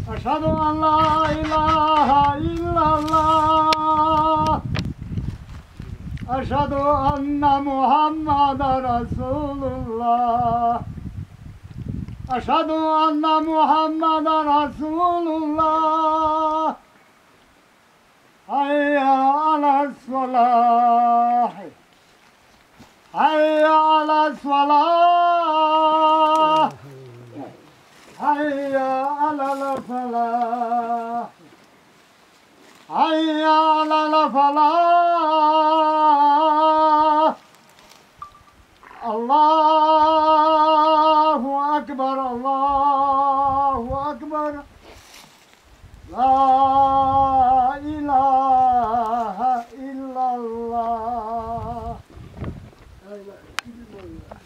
أشهد أن لا إله إلا الله أشهد أن محمدا رسول الله أشهد أن محمدا رسول الله حي على الصلاة حي على الصلاة حي على الفلاح حي على الفلاح الله أكبر الله أكبر لا إله إلا الله لا إله إلا الله